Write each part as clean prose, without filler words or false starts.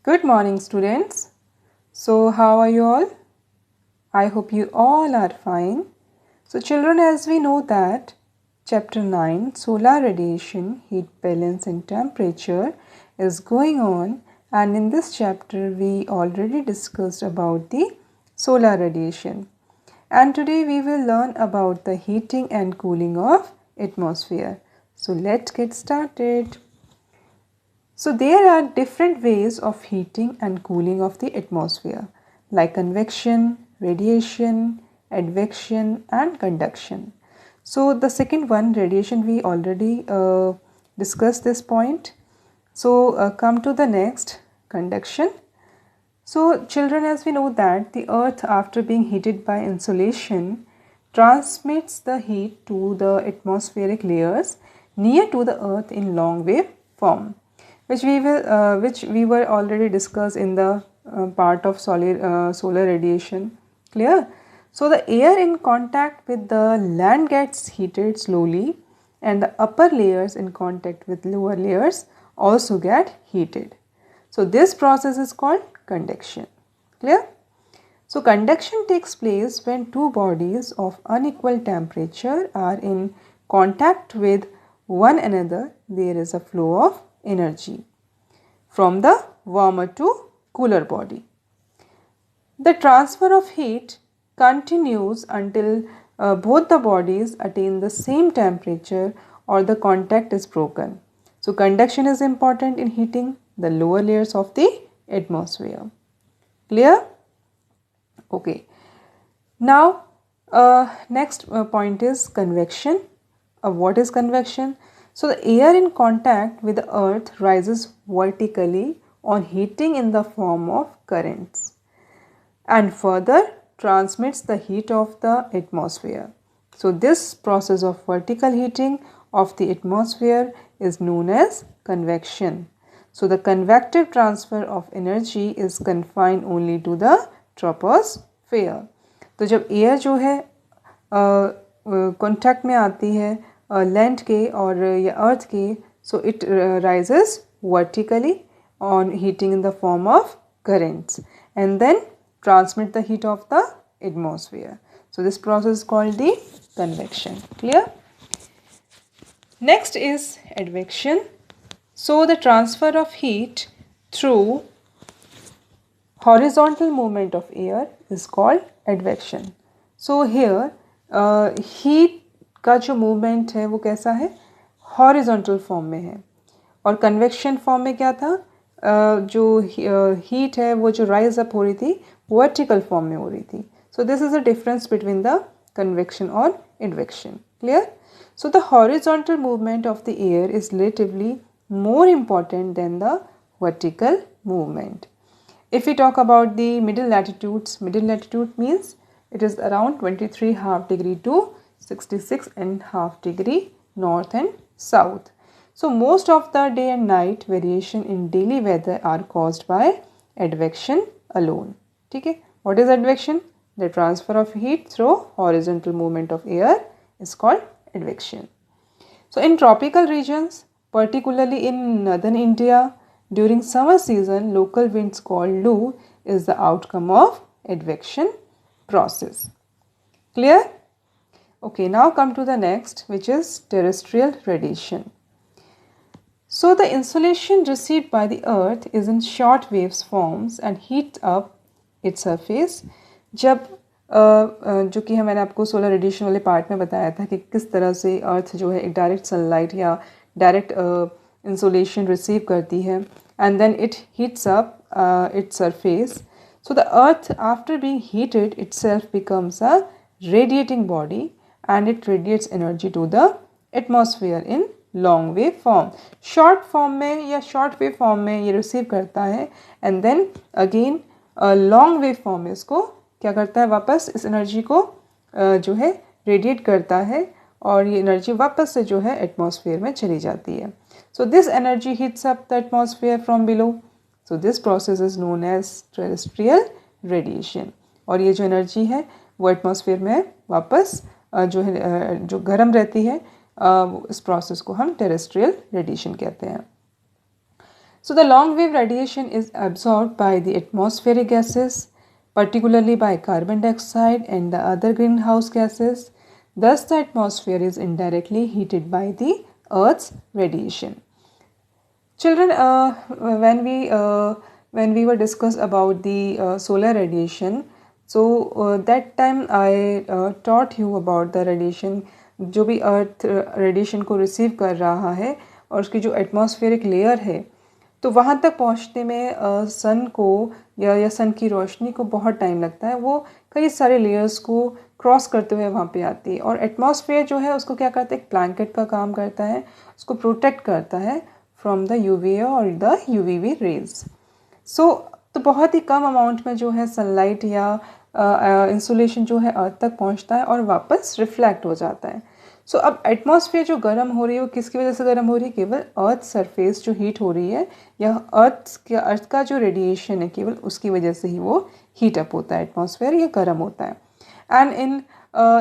Good morning, students. So, how are you all? I hope you all are fine. So, children, as we know that chapter 9, solar radiation, heat balance and temperature is going on, and in this chapter we already discussed about the solar radiation. And today we will learn about the heating and cooling of atmosphere. So, let's get started. So there are different ways of heating and cooling of the atmosphere like convection, radiation, advection and conduction. So the second one, radiation, we already discussed this point. So come to the next, conduction. So children, as we know that the earth after being heated by insolation transmits the heat to the atmospheric layers near to the earth in long wave form, which we were already discussed in the part of solar radiation. Clear? So the air in contact with the land gets heated slowly and the upper layers in contact with lower layers also get heated. So this process is called conduction. Clear? So conduction takes place when two bodies of unequal temperature are in contact with one another. There is a flow of energy from the warmer to cooler body. The transfer of heat continues until both the bodies attain the same temperature or the contact is broken. So conduction is important in heating the lower layers of the atmosphere. Clear? Okay. Now, next point is convection. What is convection? So the air in contact with the earth rises vertically on heating in the form of currents and further transmits the heat of the atmosphere. So this process of vertical heating of the atmosphere is known as convection. So the convective transfer of energy is confined only to the troposphere. तो जब air जो है contact में आती है land के और या अर्थ के, so it rises vertically on heating in the form of currents and then transmit the heat of the atmosphere. So this process is called the convection. Clear? Next is advection. So the transfer of heat through horizontal movement of air is called advection. So here heat का जो movement है वो कैसा है, horizontal form में है, और convection form में क्या था, जो heat है वो जो rise up हो रही थी vertical form में हो रही थी. So this is the difference between the convection or advection. Clear? So the horizontal movement of the air is relatively more important than the vertical movement. If we talk about the middle latitude means it is around 23.5 degree to 66.5 degree north and south. So most of the day and night variation in daily weather are caused by advection alone. Okay? What is advection? The transfer of heat through horizontal movement of air is called advection. So in tropical regions, particularly in northern India, during summer season, local winds called Lu is the outcome of advection process. Clear? Okay, now come to the next, which is terrestrial radiation. So the insolation received by the earth is in short waves forms and heats up its surface. जब जो कि मैंने आपको solar radiation वाले part में बताया था कि किस तरह से अर्थ जो है एक डायरेक्ट सनलाइट या डायरेक्ट इंसोलेशन रिसीव करती है and then it heats up its surface. So the earth after being heated itself becomes a radiating body and it radiates energy to the atmosphere in long wave form. Short form में या short wave form में ये receive करता है and then again long wave form में इसको क्या करता है, वापस इस एनर्जी को जो है रेडिएट करता है और ये एनर्जी वापस से जो है एटमॉस्फेयर में चली जाती है. So this energy heats up the atmosphere from below. So this process is known as terrestrial radiation. और ये जो एनर्जी है वो एटमॉस्फेयर में वापस जो है जो गर्म रहती है, इस प्रोसेस को हम टेरेस्ट्रियल रेडिएशन कहते हैं. So the long wave radiation is absorbed by the atmospheric gases, particularly by carbon dioxide and the other greenhouse gases. Thus the atmosphere is indirectly heated by the Earth's radiation. Children, when we were discussed about the solar radiation, so that time I taught you about the radiation, जो भी अर्थ radiation को receive कर रहा है और उसकी जो atmospheric layer है, तो वहाँ तक पहुँचने में सन को या सन की रोशनी को बहुत टाइम लगता है। वो कई सारे लेयर्स को क्रॉस करते हुए वहाँ पे आती है और एटमॉस्फेयर जो है उसको क्या करता है, एक ब्लैंकेट का काम करता है, उसको प्रोटेक्ट करता है फ्रॉम द UVA और द UVB रेज। सो तो बहुत ही कम अमाउंट में जो है सनलाइट या इंसुलेशन जो है अर्थ तक पहुंचता है और वापस रिफ्लेक्ट हो जाता है। सो अब एटमॉस्फेयर जो गर्म हो रही है वो किसकी वजह से गर्म हो रही है, केवल अर्थ सरफेस जो हीट हो रही है या अर्थ का जो रेडिएशन है केवल उसकी वजह से ही वो हीट अप होता है, एटमॉस्फेयर ये गर्म होता है। And in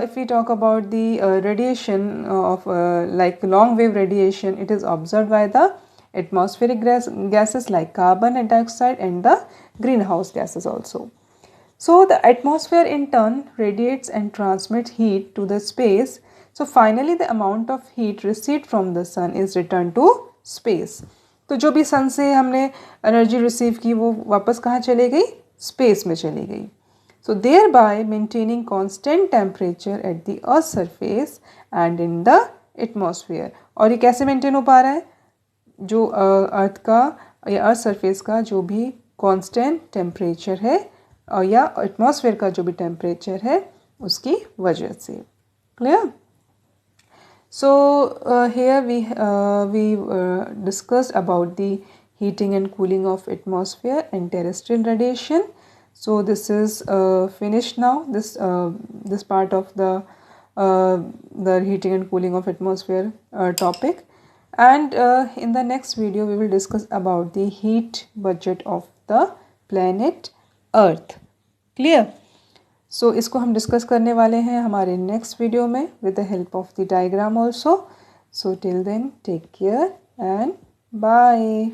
if we talk about the radiation of like long wave radiation, it is observed by the atmospheric gases like carbon dioxide and the greenhouse gases also. So the atmosphere in turn radiates and transmits heat to the space. So finally the amount of heat received from the sun is returned to space. तो जो भी सन से हमने energy receive की वो वापस कहाँ चली गई, स्पेस में चली गई. So thereby maintaining constant temperature at the earth's surface and in the atmosphere. और ये कैसे मेंटेन हो पा रहा है, जो अर्थ का या अर्थ सरफेस का जो भी कांस्टेंट टेम्परेचर है या एटमॉस्फेयर का जो भी टेम्परेचर है उसकी वजह से. Clear? So here we discussed about the heating and cooling of atmosphere and terrestrial radiation. So this is finished now, this part of the heating and cooling of atmosphere topic. And in the next video we will discuss about the heat budget of the planet Earth. Clear? So इसको हम discuss करने वाले हैं हमारे next video में with the help of the diagram also. So till then take care and bye.